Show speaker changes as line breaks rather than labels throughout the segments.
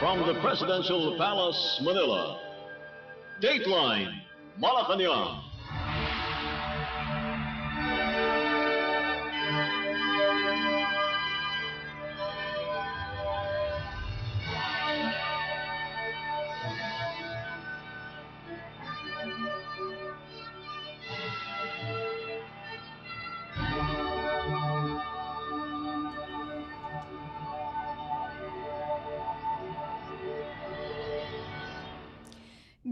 From the Presidential Palace, Manila, Dateline Malacañang.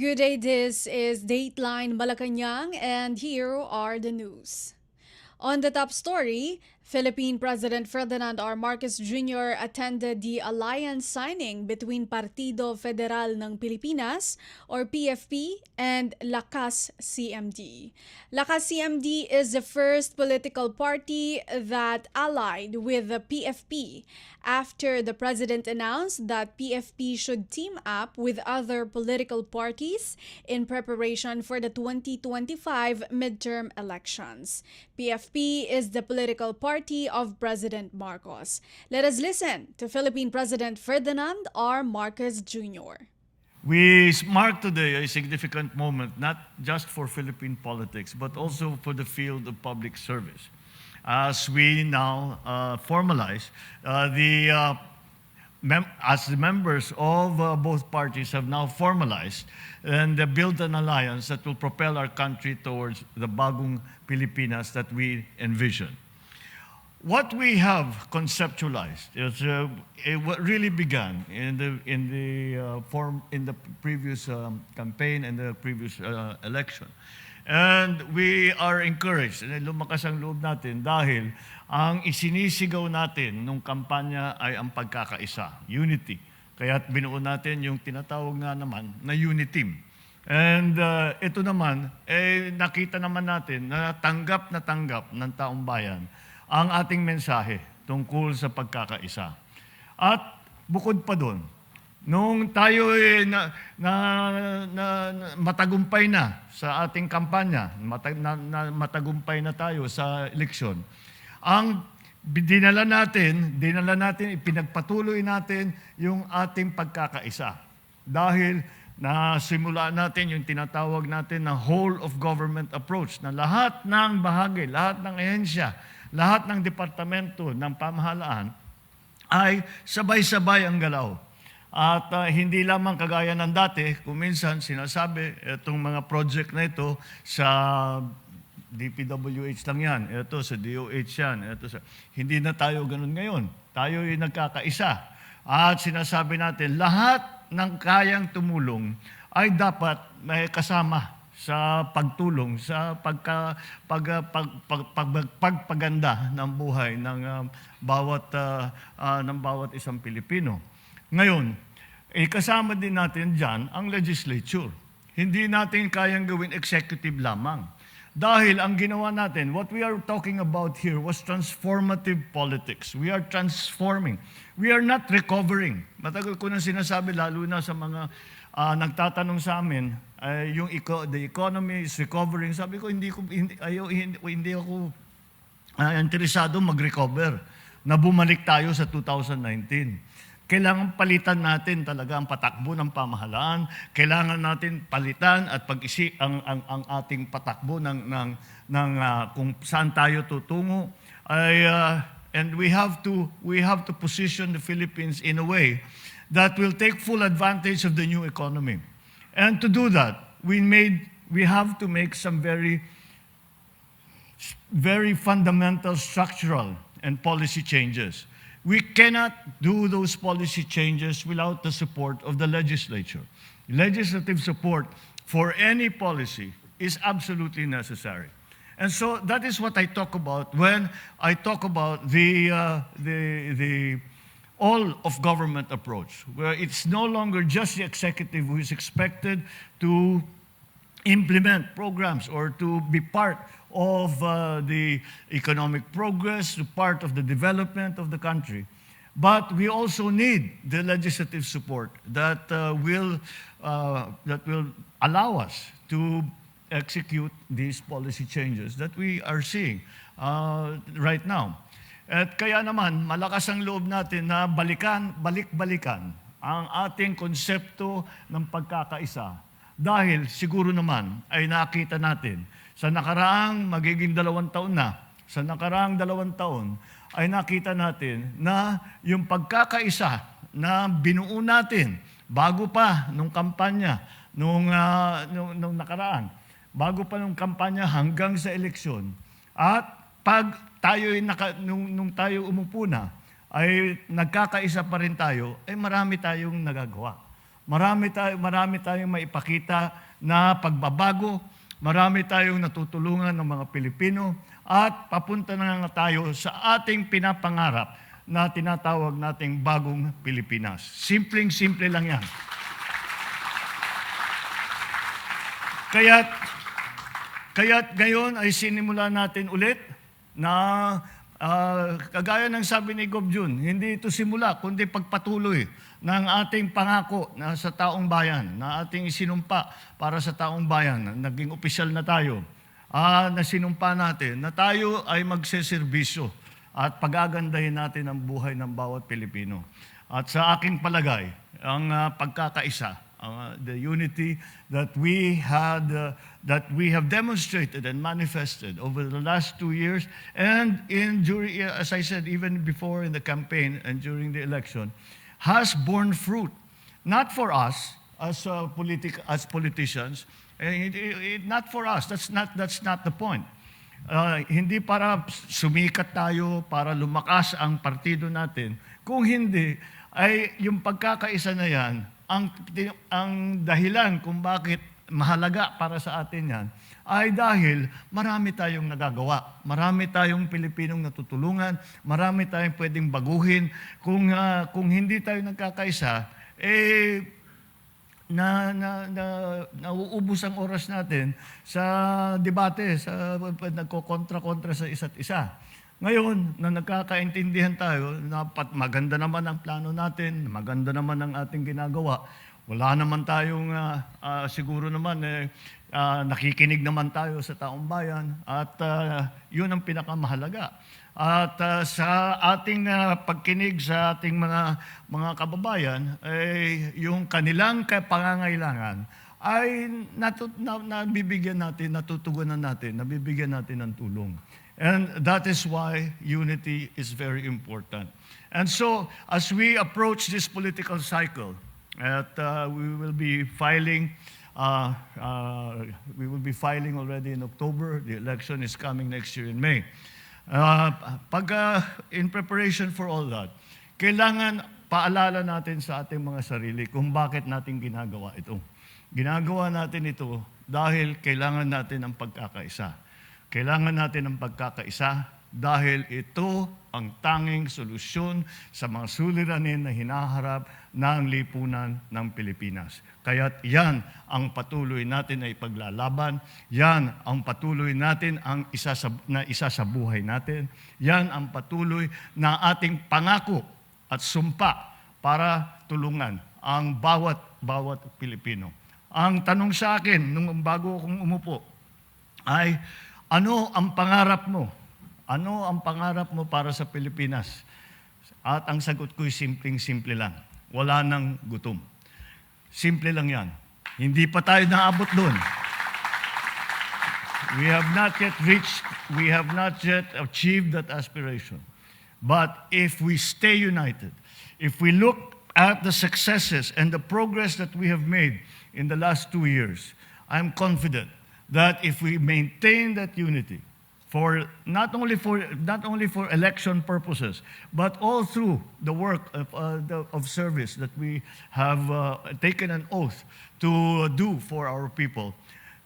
Good day, this is Dateline Malacañang, and here are the news. On the top story, Philippine President Ferdinand R. Marcos Jr. attended the alliance signing between Partido Federal ng Pilipinas or PFP and Lakas CMD. Lakas CMD is the first political party that allied with the PFP after the president announced that PFP should team up with other political parties in preparation for the 2025 midterm elections. PFP is the political party of President Marcos. Let us listen to Philippine President Ferdinand R. Marcos Jr.
We mark today a significant moment, not just for Philippine politics, but also for the field of public service. As we now formalize as the members of both parties have now formalized and built an alliance that will propel our country towards the bagong Pilipinas that we envision. What we have conceptualized is what really began in the previous campaign and the previous election. And we are encouraged, and lumakas ang loob natin dahil ang isinisigaw natin nung kampanya ay ang pagkakaisa, unity. Kaya't binuo natin yung tinatawag nga naman na uniteam. And ito naman, nakita naman natin na tanggap ng taong bayan ang ating mensahe tungkol sa pagkakaisa. At bukod pa doon, nung tayo matagumpay na sa ating kampanya, matagumpay na tayo sa eleksyon, ang dinala natin, ipinagpatuloy natin yung ating pagkakaisa. Dahil nasimula natin yung tinatawag natin na whole of government approach, na lahat ng bahagi, lahat ng ehensya, lahat ng departamento ng pamahalaan ay sabay-sabay ang galaw. At hindi lamang kagaya ng dati, kung minsan sinasabi, itong mga project na ito sa DPWH lang yan, ito sa DOH yan, hindi na tayo ganun ngayon. Tayo ay nagkakaisa. At sinasabi natin, lahat ng kayang tumulong ay dapat may kasama sa pagtulong, sa pagpaganda ng buhay ng bawat isang Pilipino. Ngayon, kasama din natin dyan ang legislature. Hindi natin kayang gawin executive lamang. Dahil ang ginawa natin, what we are talking about here was transformative politics. We are transforming. We are not recovering. Matagal ko na sinasabi, lalo na sa mga nagtatanong sa amin, the economy is recovering. Sabi ko, hindi ako interesado mag-recover na bumalik tayo sa 2019. Kailangan palitan natin talaga ang patakbo ng pamahalaan. Kailangan natin palitan at pag-isip ang ating patakbo ng kung saan tayo tutungo. And we have to position the Philippines in a way that will take full advantage of the new economy. And to do that, we have to make some very, very fundamental structural and policy changes. We cannot do those policy changes without the support of the legislature. Legislative support for any policy is absolutely necessary. And so that is what I talk about when I talk about the all-of-government approach, where it's no longer just the executive who is expected to implement programs or to be part of the economic progress, part of the development of the country. But we also need the legislative support that will allow us to execute these policy changes that we are seeing right now. At kaya naman, malakas ang loob natin na balik-balikan ang ating konsepto ng pagkakaisa. Dahil siguro naman ay nakita natin sa nakaraang magiging 2 taon na, sa nakaraang 2 taon, ay nakita natin na yung pagkakaisa na binuo natin bago pa nung kampanya, nung nakaraan, bago pa nung kampanya hanggang sa eleksyon. At pag tayo nung tayo umupo na, ay nagkakaisa pa rin tayo, ay marami tayong nagagawa. Marami tayong maipakita na pagbabago, marami tayong natutulungan ng mga Pilipino, at papunta na nga tayo sa ating pinapangarap na tinatawag nating bagong Pilipinas. Simpleng-simple lang yan. Kaya't ngayon ay sinimula natin ulit na kagaya ng sabi ni Gov. Jun, hindi ito simula, kundi pagpatuloy ng ating pangako na sa taong bayan, na ating isinumpa para sa taong bayan. Naging opisyal na tayo, na sinumpa natin na tayo ay magseserbisyo at pagagandahin natin ang buhay ng bawat Pilipino. At sa aking palagay, ang pagkakaisa, the unity that we have demonstrated and manifested over the last 2 years, and during, as I said, even before in the campaign and during the election, has borne fruit. Not for us as politicians, not for us. That's not the point. Hindi para sumikat tayo, para lumakas ang partido natin. Kung hindi, ay yung pagkakaisa na yan, ang dahilan kung bakit mahalaga para sa atin yan, ay dahil marami tayong nagagawa. Marami tayong Pilipinong natutulungan, marami tayong pwedeng baguhin. Kung hindi tayo nagkakaisa, nauubos ang oras natin sa debate, sa nagkokontra-kontra sa isa't isa. Ngayon, na nagkakaintindihan tayo, na maganda naman ang plano natin, maganda naman ang ating ginagawa, wala naman tayong, siguro naman, nakikinig naman tayo sa taong bayan, at yun ang pinakamahalaga. At sa ating pagkinig sa ating mga kababayan, yung kanilang pangangailangan ay nabibigyan natin, natutugunan natin, nabibigyan natin ng tulong. And that is why unity is very important. And so, as we approach this political cycle, we will be filing already in October. The election is coming next year in May. In preparation for all that, kailangan paalala natin sa ating mga sarili kung bakit natin ginagawa ito. Ginagawa natin ito dahil kailangan natin ang pagkakaisa. Kailangan natin ang pagkakaisa dahil ito ang tanging solusyon sa mga suliranin na hinaharap ng lipunan ng Pilipinas. Kaya't yan ang patuloy natin na ipaglalaban, yan ang patuloy natin ang isa sa buhay natin, yan ang patuloy na ating pangako at sumpa para tulungan ang bawat Pilipino. Ang tanong sa akin nung bago akong umupo ay, ano ang pangarap mo? Ano ang pangarap mo para sa Pilipinas? At ang sagot ko'y simpleng-simple lang. Wala nang gutom. Simple lang yan. Hindi pa tayo naabot doon. We have not yet achieved that aspiration. But if we stay united, if we look at the successes and the progress that we have made in the last 2 years, I'm confident that if we maintain that unity, for not only for election purposes, but all through the work of service that we have taken an oath to do for our people,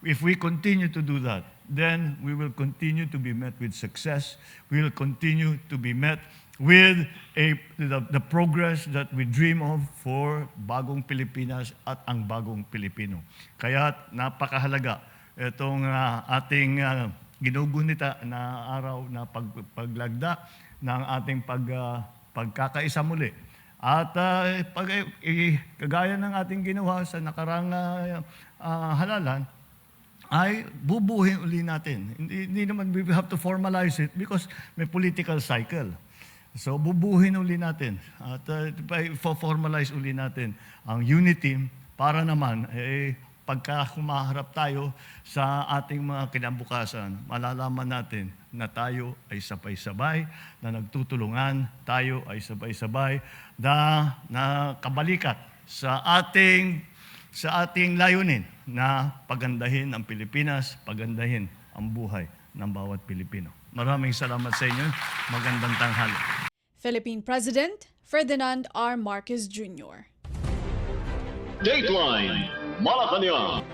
if we continue to do that, then we will continue to be met with success. We will continue to be met with the progress that we dream of for bagong Pilipinas at ang bagong Pilipino. Kaya napakahalaga itong ating ginugunita na araw na paglagda ng ating pagkakaisa muli. At kagaya ng ating ginawa sa nakarang halalan, ay bubuhin uli natin. Hindi naman we have to formalize it because may political cycle. So bubuhin uli natin at formalize uli natin ang unity para naman pagka humaharap tayo sa ating mga kinabukasan, malalaman natin na tayo ay sabay-sabay, na nagtutulungan, tayo ay sabay-sabay, na kabalikat sa ating layunin na pagandahin ang Pilipinas, pagandahin ang buhay ng bawat Pilipino. Maraming salamat sa inyo. Magandang tanghali.
Philippine President Ferdinand R. Marcos Jr.
Dateline Malacañang.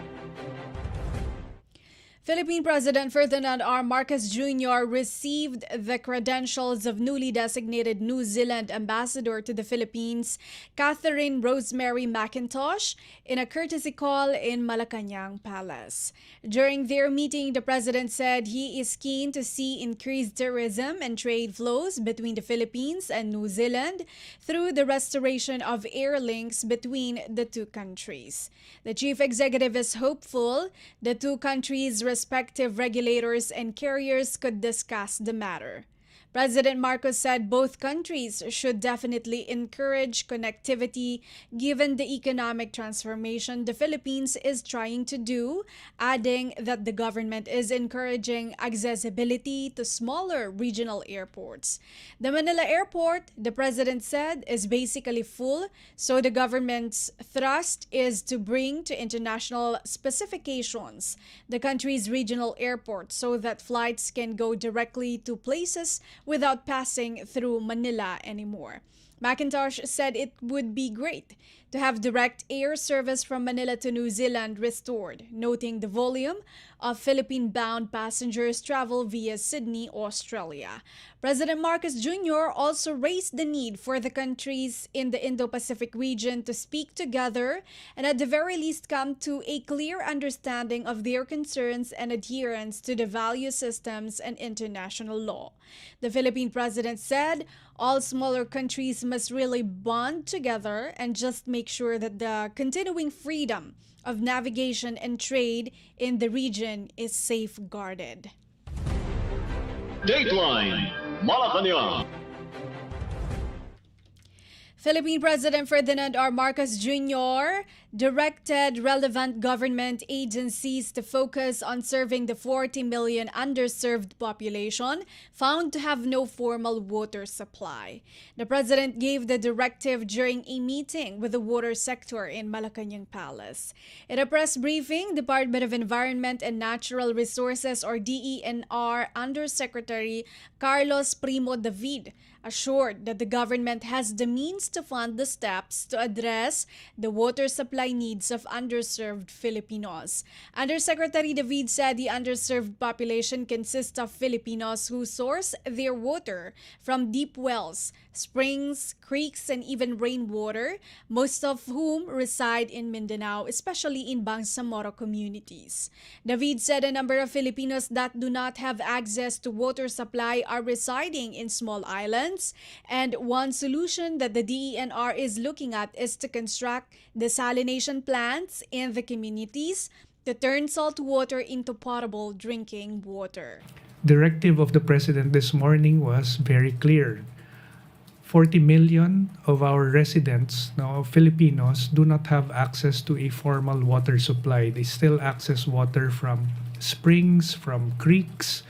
Philippine President Ferdinand R. Marcos Jr. received the credentials of newly designated New Zealand Ambassador to the Philippines, Catherine Rosemary McIntosh, in a courtesy call in Malacañang Palace. During their meeting, the President said he is keen to see increased tourism and trade flows between the Philippines and New Zealand through the restoration of air links between the two countries. The Chief Executive is hopeful the two countries' respective regulators and carriers could discuss the matter. President Marcos said both countries should definitely encourage connectivity given the economic transformation the Philippines is trying to do, adding that the government is encouraging accessibility to smaller regional airports. The Manila airport, the President said, is basically full, so the government's thrust is to bring to international specifications the country's regional airports so that flights can go directly to places without passing through Manila anymore. McIntosh said it would be great to have direct air service from Manila to New Zealand restored, noting the volume of Philippine-bound passengers travel via Sydney, Australia. President Marcos Jr. also raised the need for the countries in the Indo-Pacific region to speak together and at the very least come to a clear understanding of their concerns and adherence to the value systems and international law. The Philippine President said all smaller countries must really bond together and just make sure that the continuing freedom of navigation and trade in the region is safeguarded.
Dateline Malacañang.
Philippine President Ferdinand R. Marcos Jr. directed relevant government agencies to focus on serving the 40 million underserved population found to have no formal water supply. The President gave the directive during a meeting with the water sector in Malacañang Palace. In a press briefing, Department of Environment and Natural Resources or DENR Undersecretary Carlos Primo David assured that the government has the means to fund the steps to address the water supply needs of underserved Filipinos. Undersecretary David said the underserved population consists of Filipinos who source their water from deep wells, springs, creeks, and even rainwater, most of whom reside in Mindanao, especially in Bangsamoro communities. David said a number of Filipinos that do not have access to water supply are residing in small islands, and one solution that the DENR is looking at is to construct desalination plants in the communities to turn salt water into potable drinking water.
Directive of the President this morning was very clear. 40 million of our residents, now Filipinos, do not have access to a formal water supply. They still access water from springs, from creeks,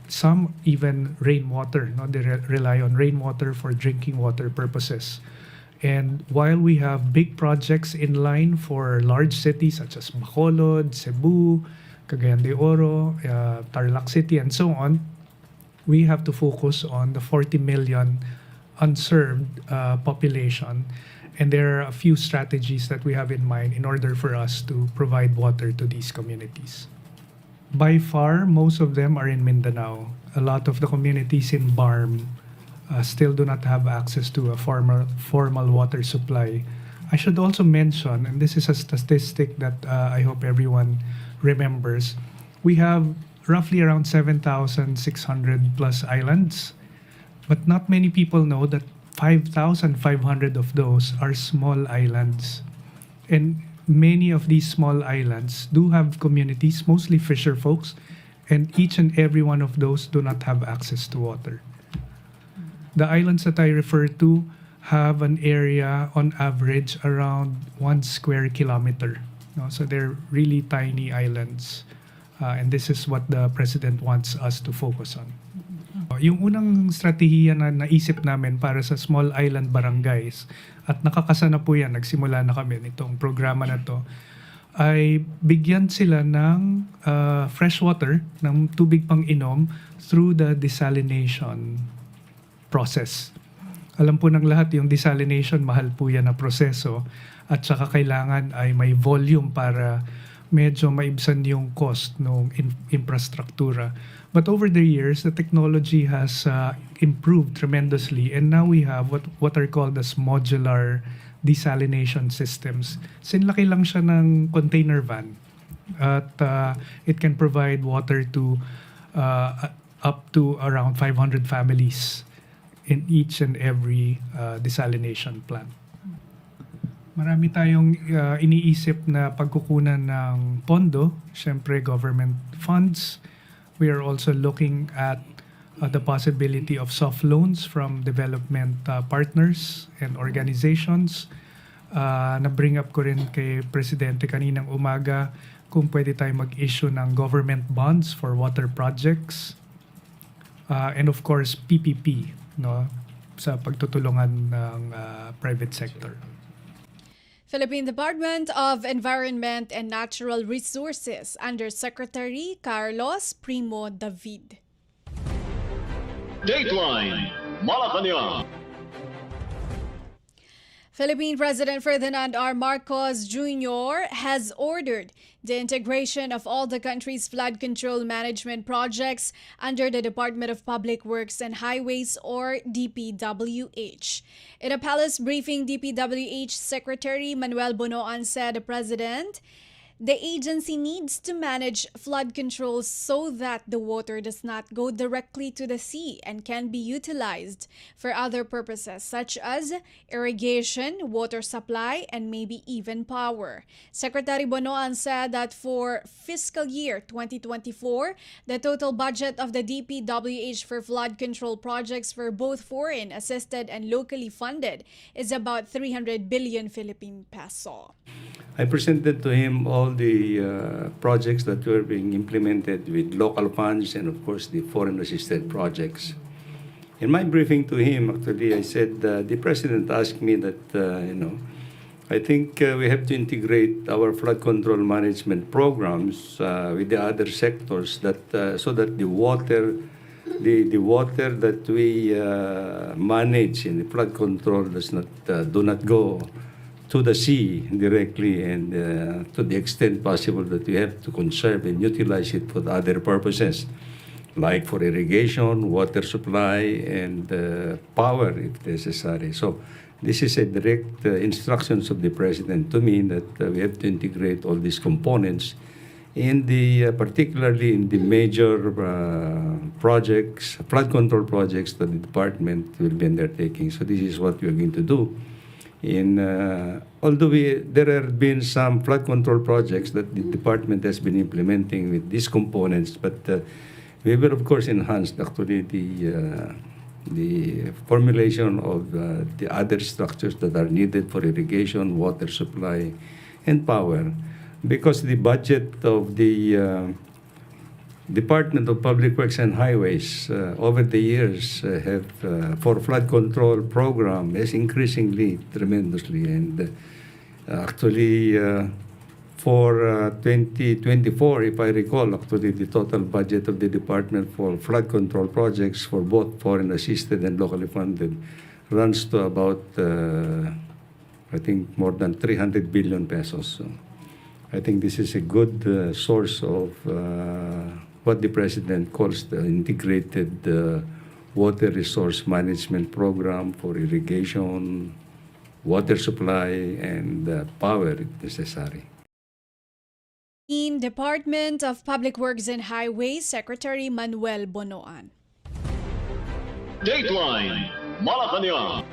some even rainwater. No? They rely on rainwater for drinking water purposes. And while we have big projects in line for large cities such as Bacolod, Cebu, Cagayan de Oro, Tarlac City, and so on, we have to focus on the 40 million unserved population. And there are a few strategies that we have in mind in order for us to provide water to these communities. By far, most of them are in Mindanao. A lot of the communities in BARM still do not have access to a formal water supply. I should also mention, and this is a statistic that I hope everyone remembers, we have roughly around 7,600 plus islands, but not many people know that 5,500 of those are small islands. And many of these small islands do have communities, mostly fisher folks, and each and every one of those do not have access to water. The islands that I refer to have an area on average around 1 square kilometer. No? So they're really tiny islands. And this is what the President wants us to focus on. Yung unang strategiya na naisip namin para sa small island barangays, at nakakasa na po yan, nagsimula na kami nitong programa na to, ay bigyan sila ng fresh water, ng tubig pang inom through the desalination process. Alam po ng lahat, yung desalination, mahal po yan na proseso at saka kailangan ay may volume para medyo maibsan yung cost ng infrastruktura. But over the years, the technology has improved tremendously and now we have what are called as modular desalination systems. Sinlaki lang siya ng container van at it can provide water to up to around 500 families in each and every desalination plant. Marami tayong iniisip na pagkukunan ng pondo, syempre government funds. We are also looking at the possibility of soft loans from development partners and organizations. Na-bring up ko rin kay Presidente kaninang umaga kung pwede tayo mag-issue ng government bonds for water projects. And of course, PPP, no, sa pagtutulungan ng private sector.
Philippine Department of Environment and Natural Resources Under Secretary Carlos Primo David.
Dateline Malacañang.
Philippine President Ferdinand R. Marcos Jr. has ordered the integration of all the country's flood control management projects under the Department of Public Works and Highways or DPWH. In a palace briefing, DPWH Secretary Manuel Bonoan said the President, the agency needs to manage flood control so that the water does not go directly to the sea and can be utilized for other purposes such as irrigation, water supply, and maybe even power. Secretary Bonoan said that for fiscal year 2024, the total budget of the DPWH for flood control projects for both foreign assisted and locally funded is about 300 billion Philippine peso.
I presented to him all the projects that were being implemented with local funds and, of course, the foreign-assisted projects. In my briefing to him, actually, I said the President asked me that, I think we have to integrate our flood control management programs with the other sectors that so that the water that we manage in the flood control do not go to the sea directly, and to the extent possible that we have to conserve and utilize it for other purposes, like for irrigation, water supply, and power if necessary. So this is a direct instructions of the President to me that we have to integrate all these components in the particularly in the major projects, flood control projects that the department will be undertaking. So this is what we are going to do. Although there have been some flood control projects that the department has been implementing with these components, but we will of course enhance actually the formulation of the other structures that are needed for irrigation, water supply, and power, because the budget of the Department of Public Works and Highways over the years have for flood control program is increasingly tremendously, and actually for 2024, if I recall, actually the total budget of the department for flood control projects for both foreign assisted and locally funded runs to about I think more than 300 billion pesos. So I think this is a good source of what the President calls the integrated water resource management program for irrigation, water supply, and power if necessary.
In Department of Public Works and Highways, Secretary Manuel Bonoan.
Dateline Malacañang.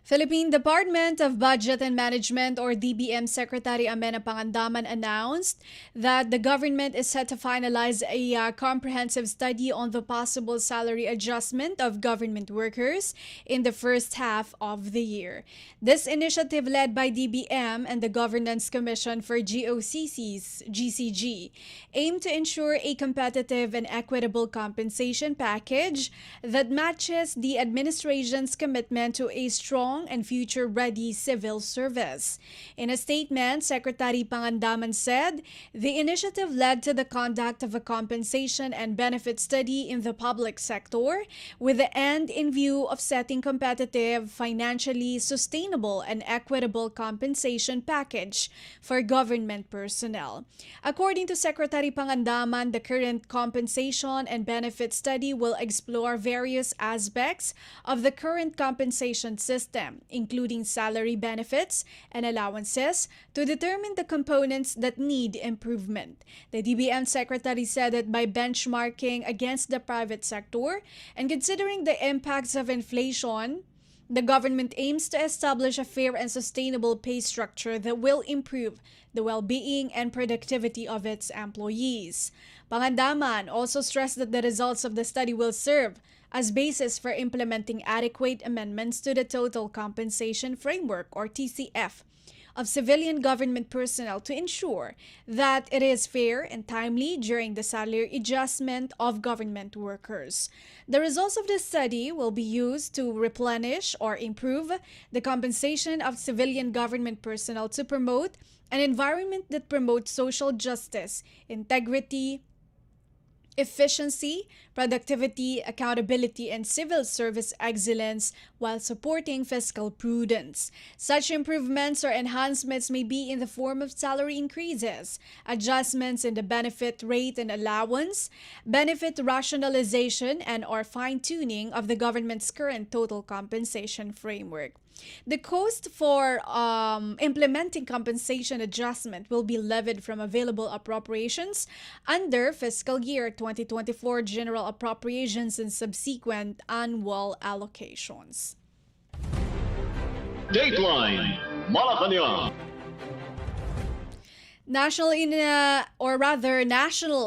Philippine Department of Budget and Management or DBM Secretary Amena Pangandaman announced that the government is set to finalize a comprehensive study on the possible salary adjustment of government workers in the first half of the year. This initiative, led by DBM and the Governance Commission for GOCC's GCG, aimed to ensure a competitive and equitable compensation package that matches the administration's commitment to a strong and future-ready civil service. In a statement, Secretary Pangandaman said the initiative led to the conduct of a compensation and benefit study in the public sector with the end in view of setting competitive, financially sustainable, and equitable compensation package for government personnel. According to Secretary Pangandaman, the current compensation and benefit study will explore various aspects of the current compensation system, including salary benefits and allowances, to determine the components that need improvement. The DBM Secretary said that by benchmarking against the private sector and considering the impacts of inflation, the government aims to establish a fair and sustainable pay structure that will improve the well-being and productivity of its employees. Pangandaman also stressed that the results of the study will serve as basis for implementing adequate amendments to the Total Compensation Framework or TCF of civilian government personnel to ensure that it is fair and timely during the salary adjustment of government workers. The results of the study will be used to replenish or improve the compensation of civilian government personnel to promote an environment that promotes social justice, integrity, efficiency, productivity, accountability, and civil service excellence while supporting fiscal prudence. Such improvements or enhancements may be in the form of salary increases, adjustments in the benefit rate and allowance, benefit rationalization, and/or fine-tuning of the government's current total compensation framework. The cost for implementing compensation adjustment will be levied from available appropriations under fiscal year 2024 general appropriations and subsequent annual allocations.
Dateline Malacañang.
National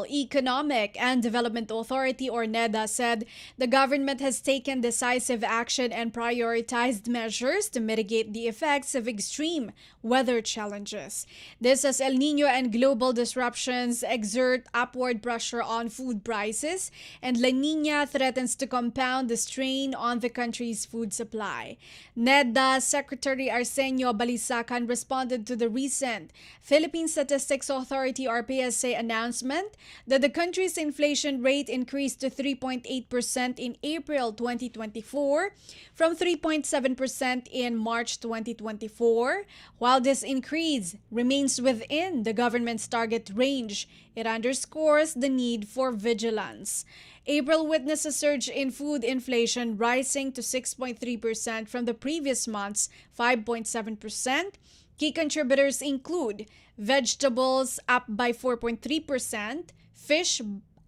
Economic and Development Authority or NEDA said the government has taken decisive action and prioritized measures to mitigate the effects of extreme weather challenges. This as El Nino and global disruptions exert upward pressure on food prices, and La Nina threatens to compound the strain on the country's food supply. NEDA Secretary Arsenio Balisacan responded to the recent Philippine Statistics Authority or PSA announcement that the country's inflation rate increased to 3.8% in April 2024 from 3.7% in March 2024. While this increase remains within the government's target range, it underscores the need for vigilance. April witnessed a surge in food inflation, rising to 6.3% from the previous month's 5.7%. Key contributors include vegetables up by 4.3%, fish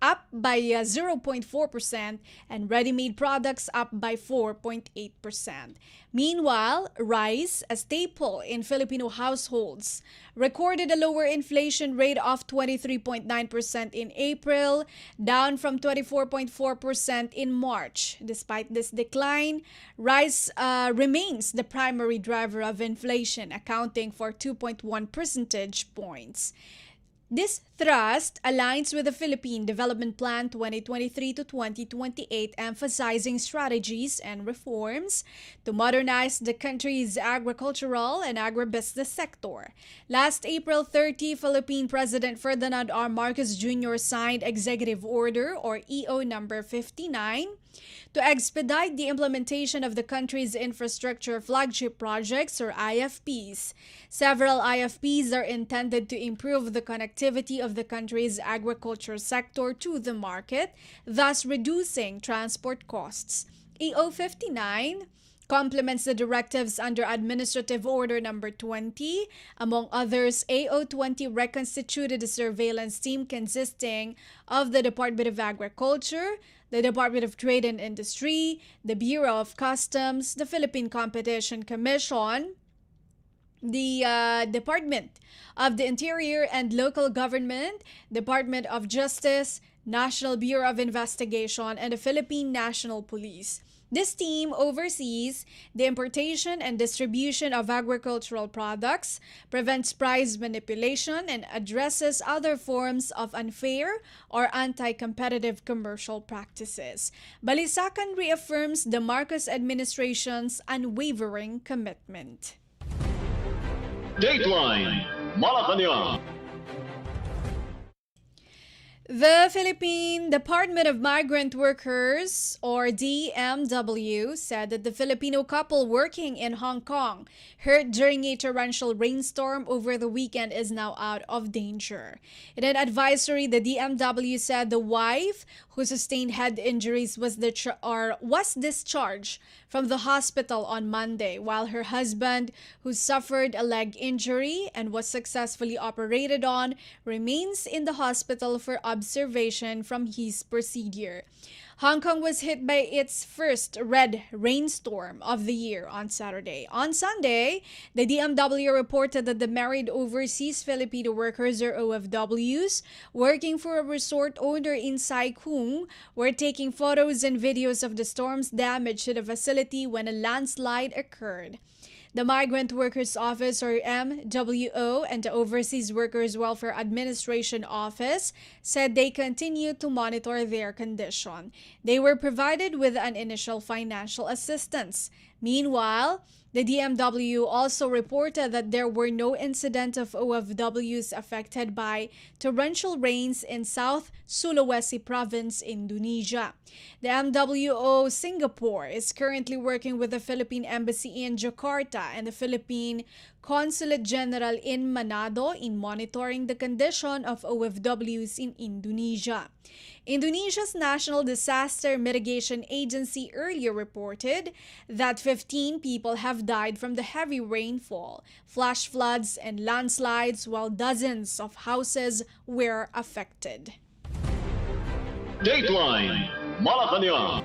up by 0.4%, and ready-made products up by 4.8%. Meanwhile, rice, a staple in Filipino households, recorded a lower inflation rate of 23.9% in April, down from 24.4% in March. Despite this decline, rice remains the primary driver of inflation, accounting for 2.1 percentage points. This thrust aligns with the Philippine Development Plan 2023 to 2028, emphasizing strategies and reforms to modernize the country's agricultural and agribusiness sector. Last April 30, Philippine President Ferdinand R. Marcos Jr. signed Executive Order or EO number 59 to expedite the implementation of the country's infrastructure flagship projects or IFPs. Several IFPs are intended to improve the connectivity of the country's agriculture sector to the market, thus reducing transport costs. EO 59 complements the directives under Administrative Order Number 20. Among others, AO20 reconstituted a surveillance team consisting of the Department of Agriculture, the Department of Trade and Industry, the Bureau of Customs, the Philippine Competition Commission, the Department of the Interior and Local Government, Department of Justice, National Bureau of Investigation, and the Philippine National Police. This team oversees the importation and distribution of agricultural products, prevents price manipulation, and addresses other forms of unfair or anti-competitive commercial practices. Balisacan reaffirms the Marcos administration's unwavering commitment.
Dateline Malacañang.
The Philippine Department of Migrant Workers, or DMW, said that the Filipino couple working in Hong Kong hurt during a torrential rainstorm over the weekend is now out of danger. In an advisory, the DMW said the wife, who sustained head injuries, was discharged from the hospital on Monday, while her husband, who suffered a leg injury and was successfully operated on, remains in the hospital for observation from his procedure. Hong Kong was hit by its first red rainstorm of the year on Saturday. On Sunday, the DMW reported that the married overseas Filipino workers, or OFWs, working for a resort owner in Sai Kung were taking photos and videos of the storm's damage to the facility when a landslide occurred. The Migrant Workers Office, or MWO, and the Overseas Workers Welfare Administration Office said they continue to monitor their condition. They were provided with an initial financial assistance. Meanwhile, the DMW also reported that there were no incidents of OFWs affected by torrential rains in South Sulawesi Province, Indonesia. The MWO Singapore is currently working with the Philippine Embassy in Jakarta and the Philippine Consulate General in Manado in monitoring the condition of OFWs in Indonesia. Indonesia's National Disaster Mitigation Agency earlier reported that 15 people have died from the heavy rainfall, flash floods, and landslides, while dozens of houses were affected.
Dateline Malacañang.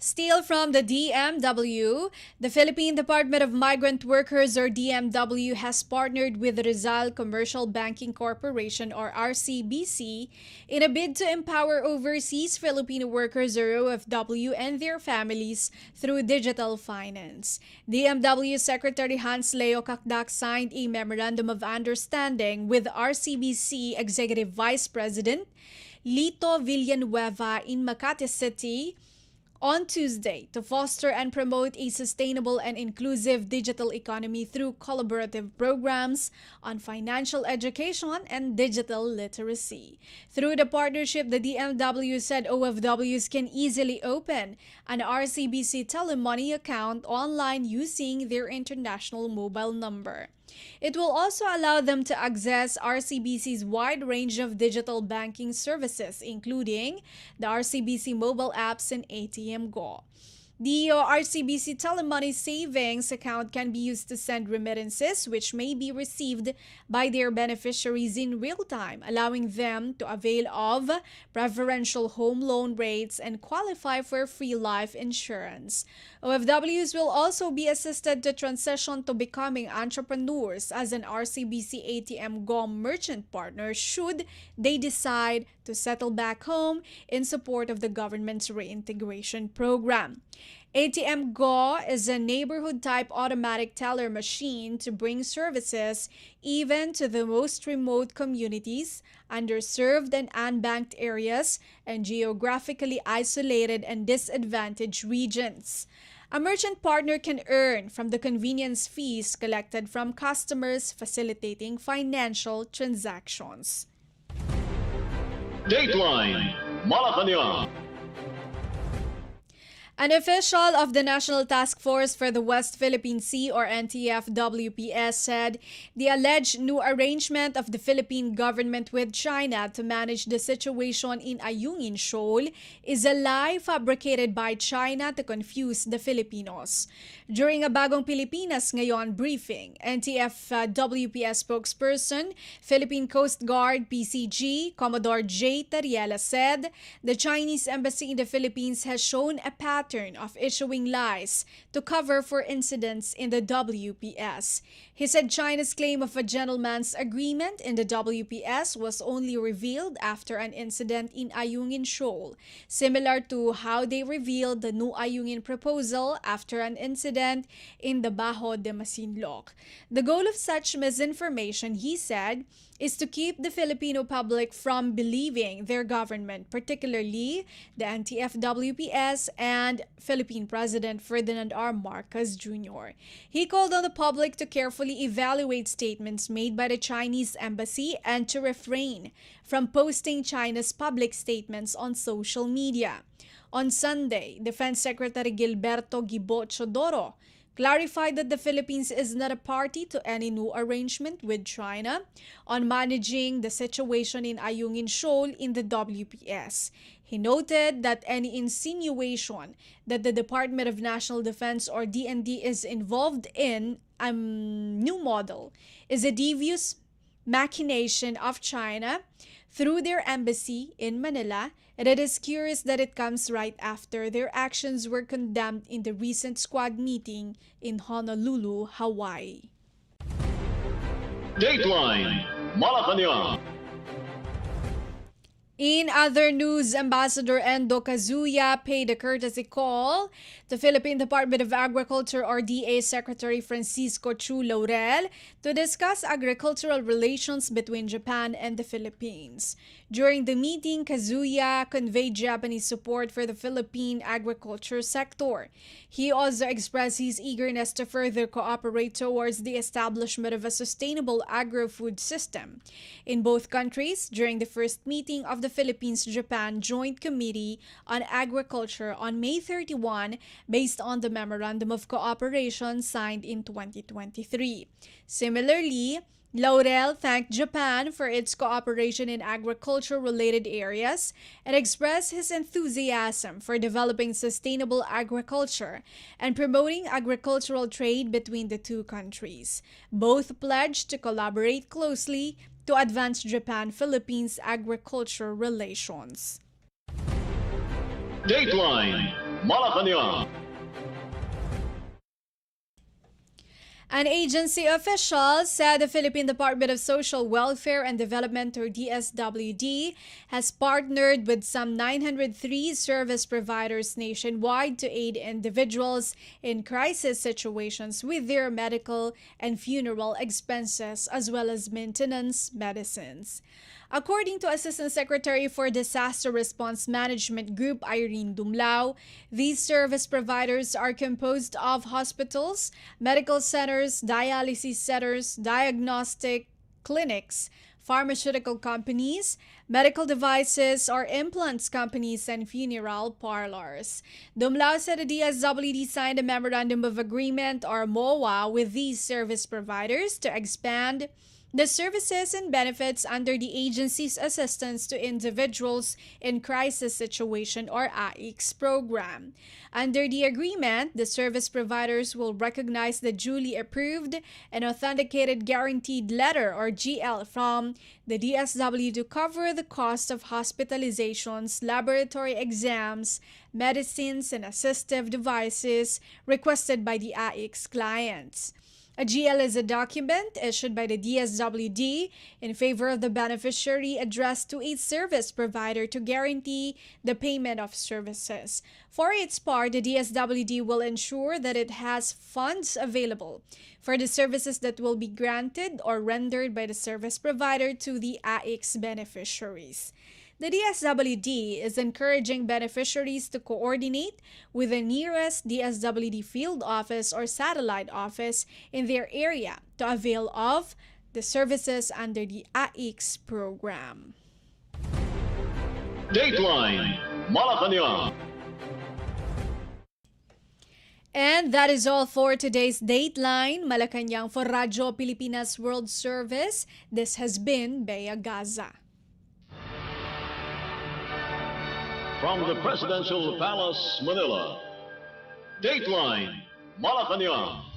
Still from the DMW, the Philippine Department of Migrant Workers, or DMW, has partnered with Rizal Commercial Banking Corporation, or RCBC, in a bid to empower overseas Filipino workers, or OFW, and their families through digital finance. DMW Secretary Hans Leo Kakdak signed a memorandum of understanding with RCBC Executive Vice President Lito Villanueva in Makati City on Tuesday to foster and promote a sustainable and inclusive digital economy through collaborative programs on financial education and digital literacy. Through the partnership, the DMW said OFWs can easily open an RCBC telemoney account online using their international mobile number. It will also allow them to access RCBC's wide range of digital banking services, including the RCBC mobile apps and ATM Go. The RCBC Telemoney Savings account can be used to send remittances, which may be received by their beneficiaries in real time, allowing them to avail of preferential home loan rates and qualify for free life insurance. OFWs will also be assisted to transition to becoming entrepreneurs as an RCBC ATM Go merchant partner should they decide to settle back home in support of the government's reintegration program. ATM Go is a neighborhood-type automatic teller machine to bring services even to the most remote communities, underserved and unbanked areas, and geographically isolated and disadvantaged regions. A merchant partner can earn from the convenience fees collected from customers, facilitating financial transactions.
Dateline Malacañang.
An official of the National Task Force for the West Philippine Sea, or NTF-WPS, said the alleged new arrangement of the Philippine government with China to manage the situation in Ayungin Shoal is a lie fabricated by China to confuse the Filipinos. During a Bagong Pilipinas Ngayon briefing, NTF-WPS spokesperson, Philippine Coast Guard PCG, Commodore J. Tariela said the Chinese embassy in the Philippines has shown a pattern of issuing lies to cover for incidents in the WPS. He said China's claim of a gentleman's agreement in the WPS was only revealed after an incident in Ayungin Shoal, similar to how they revealed the new Ayungin proposal after an incident in the Bajo de Masinloc. The goal of such misinformation, he said, is to keep the Filipino public from believing their government, particularly the NTF-WPS and Philippine President Ferdinand R. Marcos Jr. He called on the public to carefully evaluate statements made by the Chinese embassy and to refrain from posting China's public statements on social media. On Sunday, Defense Secretary Gilberto Gibo Chodoro clarified that the Philippines is not a party to any new arrangement with China on managing the situation in Ayungin Shoal in the WPS. He noted that any insinuation that the Department of National Defense or DND is involved in a new model is a devious machination of China through their embassy in Manila, and it is curious that it comes right after their actions were condemned in the recent Squad meeting in Honolulu, Hawaii.
Dateline Malacañang.
In other news, Ambassador Endo Kazuya paid a courtesy call to Philippine Department of Agriculture or DA Secretary Francisco Chu Laurel to discuss agricultural relations between Japan and the Philippines. During the meeting, Kazuya conveyed Japanese support for the Philippine agriculture sector. He also expressed his eagerness to further cooperate towards the establishment of a sustainable agro-food system in both countries during the first meeting of the Philippines-Japan Joint Committee on Agriculture on May 31 based on the Memorandum of Cooperation signed in 2023. Similarly, Laurel thanked Japan for its cooperation in agriculture-related areas and expressed his enthusiasm for developing sustainable agriculture and promoting agricultural trade between the two countries. Both pledged to collaborate closely to advance Japan-Philippines agriculture relations.
Dateline Malacañang.
An agency official said the Philippine Department of Social Welfare and Development, or DSWD, has partnered with some 903 service providers nationwide to aid individuals in crisis situations with their medical and funeral expenses as well as maintenance medicines. According to Assistant Secretary for Disaster Response Management Group Irene Dumlao, these service providers are composed of hospitals, medical centers, dialysis centers, diagnostic clinics, pharmaceutical companies, medical devices or implants companies, and funeral parlors. Dumlao said the DSWD signed a Memorandum of Agreement, or MOA, with these service providers to expand the services and benefits under the agency's Assistance to Individuals in Crisis Situation, or AICS program. Under the agreement, the service providers will recognize the duly approved and authenticated guaranteed letter, or GL, from the DSW to cover the cost of hospitalizations, laboratory exams, medicines, and assistive devices requested by the AICS clients. A GL is a document issued by the DSWD in favor of the beneficiary addressed to a service provider to guarantee the payment of services. For its part, the DSWD will ensure that it has funds available for the services that will be granted or rendered by the service provider to the AICS beneficiaries. The DSWD is encouraging beneficiaries to coordinate with the nearest DSWD field office or satellite office in their area to avail of the services under the AICS program.
Dateline Malacañang.
And that is all for today's Dateline Malacañang for Radyo Pilipinas World Service. This has been Bea Gaza.
From the Presidential Palace, Manila, Dateline Malacañang.